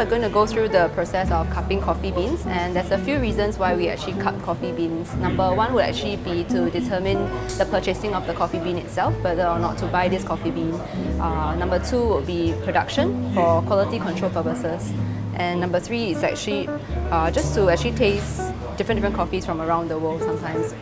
we're going to go through the process of cupping coffee beans, and there's a few reasons why we actually cup coffee beans. Number one would actually be to determine the purchasing of the coffee bean itself, whether or not to buy this coffee bean. Number two would be production for quality control purposes. And number three is actually just to actually taste different coffees from around the world sometimes,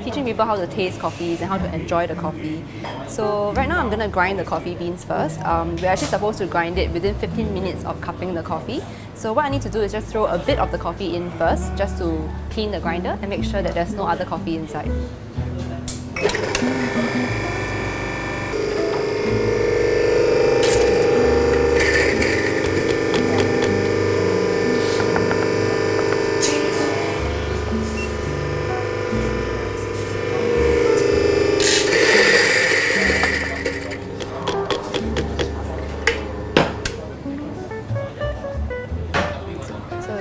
teaching people how to taste coffees and how to enjoy the coffee. So right now I'm going to grind the coffee beans first. We're actually supposed to grind it within 15 minutes of cupping the coffee. So what I need to do is just throw a bit of the coffee in first, just to clean the grinder and make sure that there's no other coffee inside.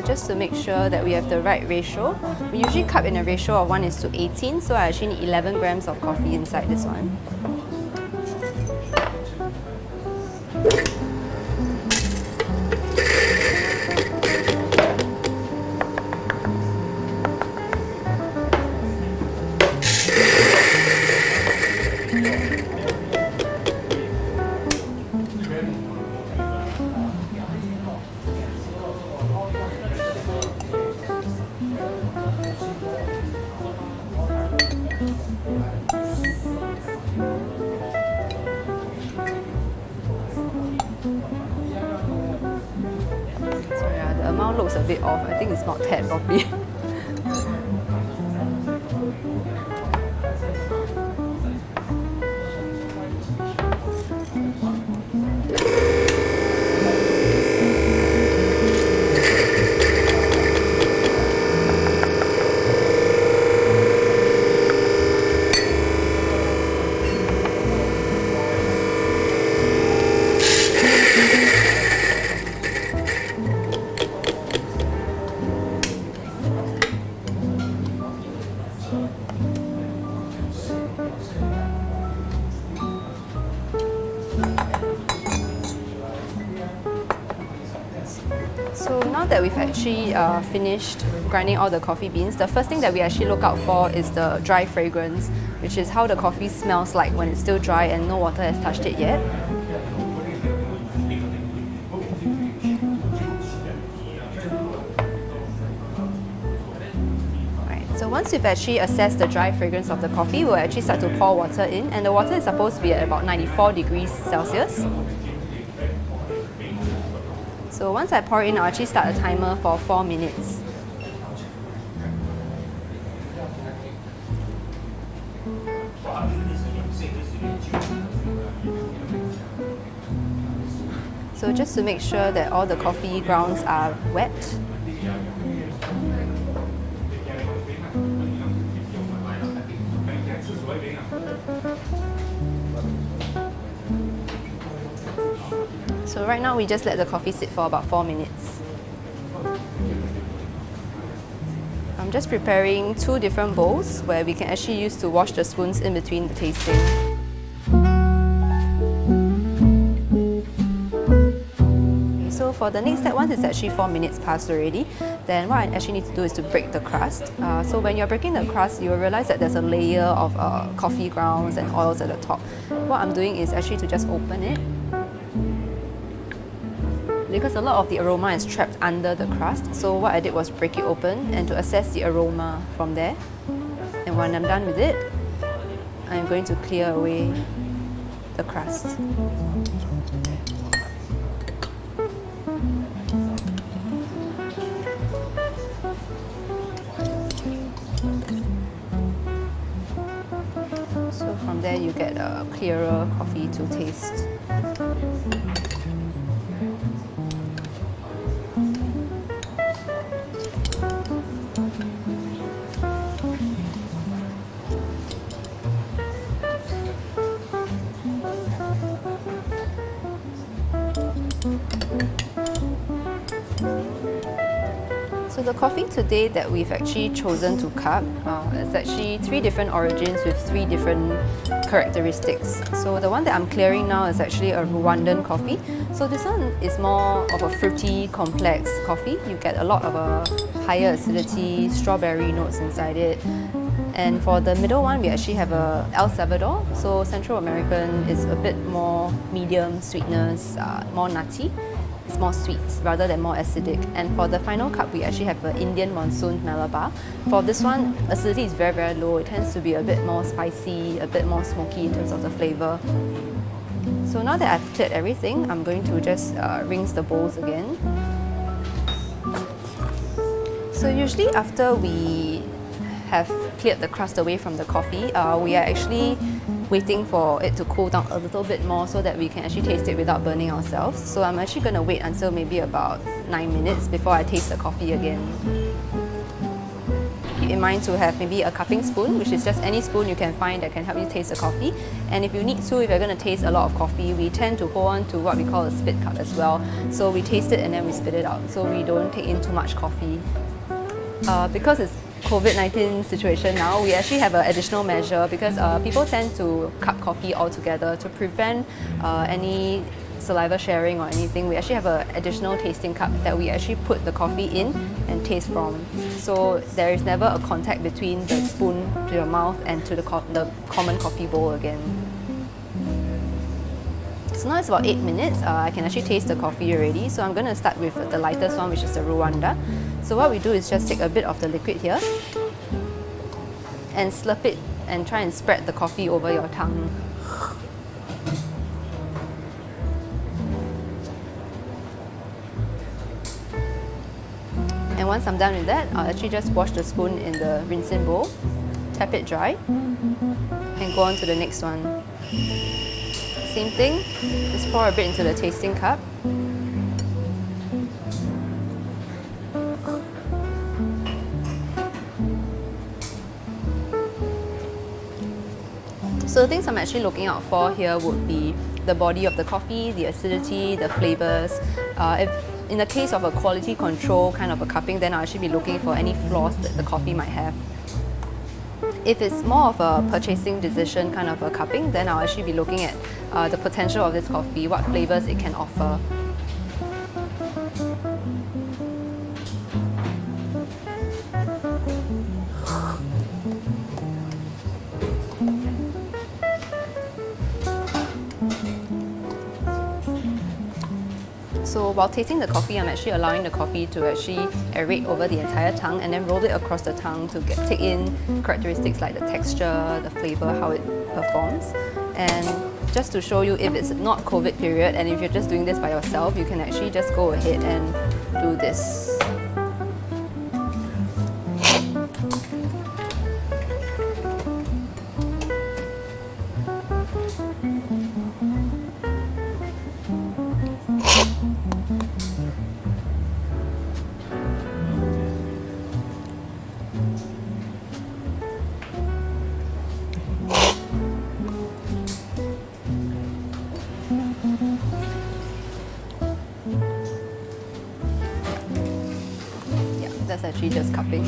Just to make sure that we have the right ratio. We usually cup in a ratio of 1:18, so I actually need 11 grams of coffee inside this one. The amount looks a bit off. I think it's not tapped properly. So now that we've actually finished grinding all the coffee beans, the first thing that we actually look out for is the dry fragrance, which is how the coffee smells like when it's still dry and no water has touched it yet. So once we've actually assessed the dry fragrance of the coffee, we'll actually start to pour water in, and the water is supposed to be at about 94 degrees Celsius. So once I pour in, I'll actually start a timer for 4 minutes. So just to make sure that all the coffee grounds are wet. So right now we just let the coffee sit for about 4 minutes. I'm just preparing 2 different bowls where we can actually use to wash the spoons in between the tasting. So for the next step, once it's actually 4 minutes past already, then what I actually need to do is to break the crust. So when you're breaking the crust, you will realize that there's a layer of coffee grounds and oils at the top. What I'm doing is actually to just open it, because a lot of the aroma is trapped under the crust. So what I did was break it open and to assess the aroma from there. And when I'm done with it, I'm going to clear away the crust. So from there you get a clearer coffee to taste. So So the coffee today that we've actually chosen to cup is actually 3 different origins with 3 different characteristics. So the one that I'm clearing now is actually a Rwandan coffee. So this one is more of a fruity, complex coffee. You get a lot of higher acidity, strawberry notes inside it. And for the middle one, we actually have a El Salvador. So Central American is a bit more medium sweetness, more nutty. It's more sweet rather than more acidic. And for the final cup, we actually have an Indian Monsoon Malabar. For this one, acidity is very, very low. It tends to be a bit more spicy, a bit more smoky in terms of the flavour. So now that I've cleared everything, I'm going to just rinse the bowls again. So usually after we have cleared the crust away from the coffee, we are actually waiting for it to cool down a little bit more so that we can actually taste it without burning ourselves. So I'm actually going to wait until maybe about 9 minutes before I taste the coffee again. Keep in mind to have maybe a cupping spoon, which is just any spoon you can find that can help you taste the coffee. And if you need to, if you're going to taste a lot of coffee, we tend to hold on to what we call a spit cup as well. So we taste it and then we spit it out, so we don't take in too much coffee. Because it's COVID-19 situation now, we actually have an additional measure because people tend to cup coffee altogether to prevent any saliva sharing or anything. We actually have an additional tasting cup that we actually put the coffee in and taste from. So there is never a contact between the spoon to your mouth and to the common coffee bowl again. So now it's about 8 minutes. I can actually taste the coffee already. So I'm going to start with the lightest one, which is the Rwanda. So what we do is just take a bit of the liquid here and slurp it and try and spread the coffee over your tongue. And once I'm done with that, I'll actually just wash the spoon in the rinsing bowl, tap it dry, and go on to the next one. Same thing, just pour a bit into the tasting cup. So the things I'm actually looking out for here would be the body of the coffee, the acidity, the flavours. If in the case of a quality control kind of a cupping, then I'll actually be looking for any flaws that the coffee might have. If it's more of a purchasing decision kind of a cupping, then I'll actually be looking at the potential of this coffee, what flavours it can offer. So while tasting the coffee, I'm actually allowing the coffee to actually aerate over the entire tongue and then roll it across the tongue to take in characteristics like the texture, the flavour, how it performs. And just to show you, if it's not COVID period and if you're just doing this by yourself, you can actually just go ahead and do this. That's actually just cupping.